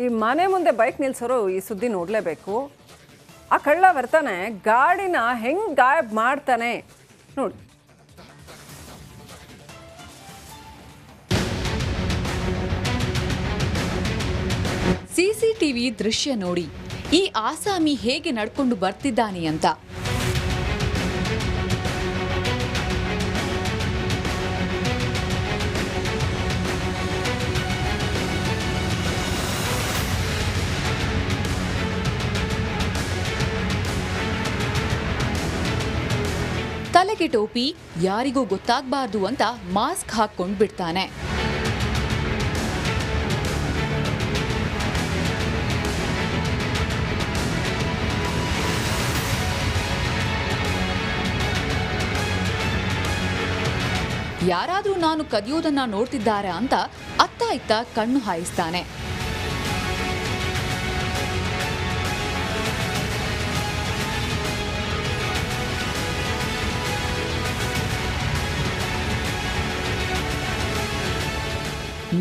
ಈ ಮನೆ ಮುಂದೆ ಬೈಕ್ ನಿಲ್ಸೋರು ಈ ಸುದ್ದಿ ನೋಡಲೇಬೇಕು. ಆ ಕಳ್ಳ ಬರ್ತಾನೆ, ಗಾಡಿನ ಹೆಂಗ್ ಗಾಯಬ್ ಮಾಡ್ತಾನೆ ನೋಡಿ. ಸಿಸಿಟಿವಿ ದೃಶ್ಯ ನೋಡಿ, ಈ ಆಸಾಮಿ ಹೇಗೆ ನಡ್ಕೊಂಡು ಬರ್ತಿದ್ದಾನೆ ಅಂತ. ತಲೆಗೆ ಟೋಪಿ, ಯಾರಿಗೂ ಗೊತ್ತಾಗಬಾರ್ದು ಅಂತ ಮಾಸ್ಕ್ ಹಾಕೊಂಡು ಬಿಡ್ತಾನೆ. ಯಾರಾದ್ರೂ ನಾನು ಕದಿಯೋದನ್ನ ನೋಡ್ತಿದ್ದಾರೆ ಅಂತ ಅತ್ತ ಇತ್ತ ಕಣ್ಣು ಹಾಯಿಸ್ತಾನೆ.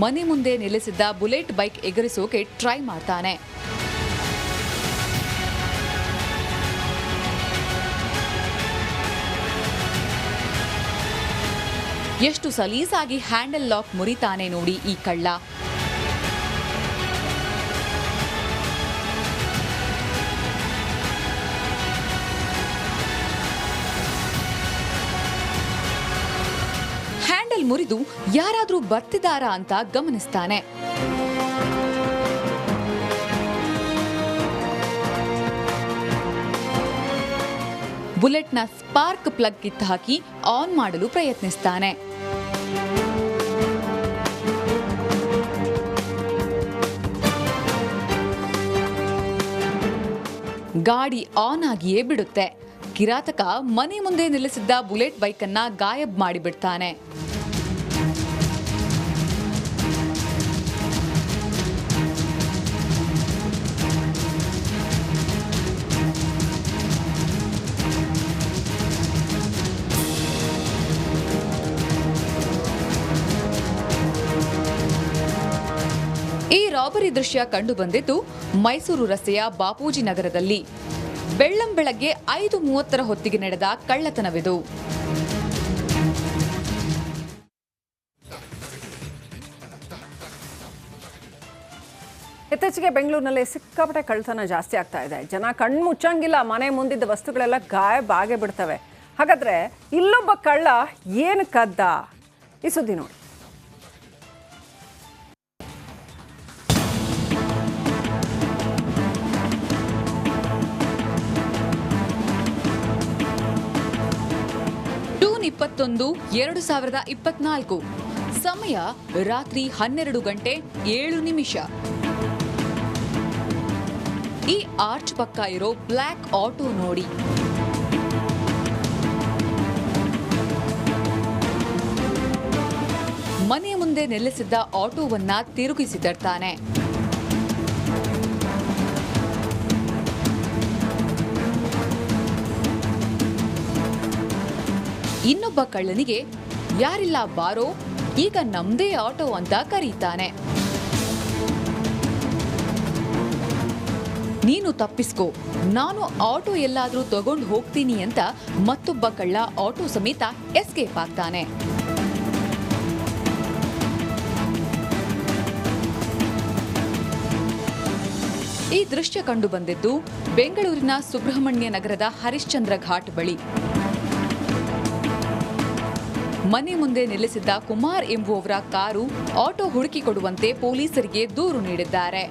ಮನೆ ಮುಂದೆ ನಿಲ್ಲಿಸಿದ್ದ ಬುಲೆಟ್ ಬೈಕ್ ಎಗರಿಸೋಕೆ ಟ್ರೈ ಮಾಡ್ತಾನೆ. ಎಷ್ಟು ಸಲೀಸಾಗಿ ಹ್ಯಾಂಡಲ್ ಲಾಕ್ ಮುರಿತಾನೆ ನೋಡಿ ಈ ಕಳ್ಳ. ಹ್ಯಾಂಡಲ್ ಮುರಿದು ಯಾರಾದ್ರೂ ಬರ್ತಿದ್ದಾರಾ ಅಂತ ಗಮನಿಸ್ತಾನೆ. ಬುಲೆಟ್ನ ಸ್ಪಾರ್ಕ್ ಪ್ಲಗ್ ಕಿತ್ತು ಹಾಕಿ ಆನ್ ಮಾಡಲು ಪ್ರಯತ್ನಿಸ್ತಾನೆ. ಗಾಡಿ ಆನ್ ಆಗಿಯೇ ಬಿಡುತ್ತೆ. ಕಿರಾತಕ ಮನೆ ಮುಂದೆ ನಿಲ್ಲಿಸಿದ್ದ ಬುಲೆಟ್ ಬೈಕ್ ಅನ್ನ ಗಾಯಬ್ ಮಾಡಿಬಿಡ್ತಾನೆ. ಈ ರಾಬರಿ ದೃಶ್ಯ ಕಂಡು ಬಂದಿದ್ದು ಮೈಸೂರು ರಸ್ತೆಯ ಬಾಪೂಜಿ ನಗರದಲ್ಲಿ. ಬೆಳ್ಳಂಬೆಳಗ್ಗೆ 5:30 ಹೊತ್ತಿಗೆ ನಡೆದ ಕಳ್ಳತನವಿದು. ಇತ್ತೀಚೆಗೆ ಬೆಂಗಳೂರಿನಲ್ಲಿ ಸಿಕ್ಕಾಪಟ್ಟೆ ಕಳ್ಳತನ ಜಾಸ್ತಿ ಆಗ್ತಾ ಇದೆ. ಜನ ಕಣ್ಣು ಮುಚ್ಚಂಗಿಲ್ಲ, ಮನೆ ಮುಂದಿದ್ದ ವಸ್ತುಗಳೆಲ್ಲ ಗಾಯಬ್ ಆಗೇ ಬಿಡ್ತವೆ. ಹಾಗಾದ್ರೆ ಇಲ್ಲೊಬ್ಬ ಕಳ್ಳ ಏನು ಕದ್ದ? ಈ ಸುದ್ದಿ ನೋಡಿ. ಜೂನ್ 21, 2024. ಸಮಯ ರಾತ್ರಿ 12:07. ಈ ಆರ್ಚ್ ಪಕ್ಕ ಇರೋ ಬ್ಲ್ಯಾಕ್ ಆಟೋ ನೋಡಿ. ಮನೆ ಮುಂದೆ ನಿಲ್ಲಿಸಿದ್ದ ಆಟೋವನ್ನ ತಿರುಗಿಸಿ ತರ್ತಾನೆ. ಇನ್ನೊಬ್ಬ ಕಳ್ಳನಿಗೆ ಯಾರಿಲ್ಲ ಬಾರೋ, ಈಗ ನಮ್ದೇ ಆಟೋ ಅಂತ ಕರೀತಾನೆ. ನೀನು ತಪ್ಪಿಸ್ಕೋ, ನಾನು ಆಟೋ ಎಲ್ಲಾದ್ರೂ ತಗೊಂಡು ಹೋಗ್ತೀನಿ ಅಂತ ಮತ್ತೊಬ್ಬ ಕಳ್ಳ ಆಟೋ ಸಮೇತ ಎಸ್ಕೇಪ್ ಆಗ್ತಾನೆ. ಈ ದೃಶ್ಯ ಕಂಡು ಬಂದಿದ್ದು ಬೆಂಗಳೂರಿನ ಸುಬ್ರಹ್ಮಣ್ಯ ನಗರದ ಹರಿಶ್ಚಂದ್ರ ಘಾಟ್ ಬಳಿ. ಮನೆ ಮುಂದೆ ನಿಲ್ಲಿಸಿದ್ದ ಕುಮಾರ್ ಎಂಬುವವರ ಕಾರು ಆಟೋ ಹುಡುಕಿಕೊಡುವಂತೆ ಪೊಲೀಸರಿಗೆ ದೂರು ನೀಡಿದ್ದಾರೆ.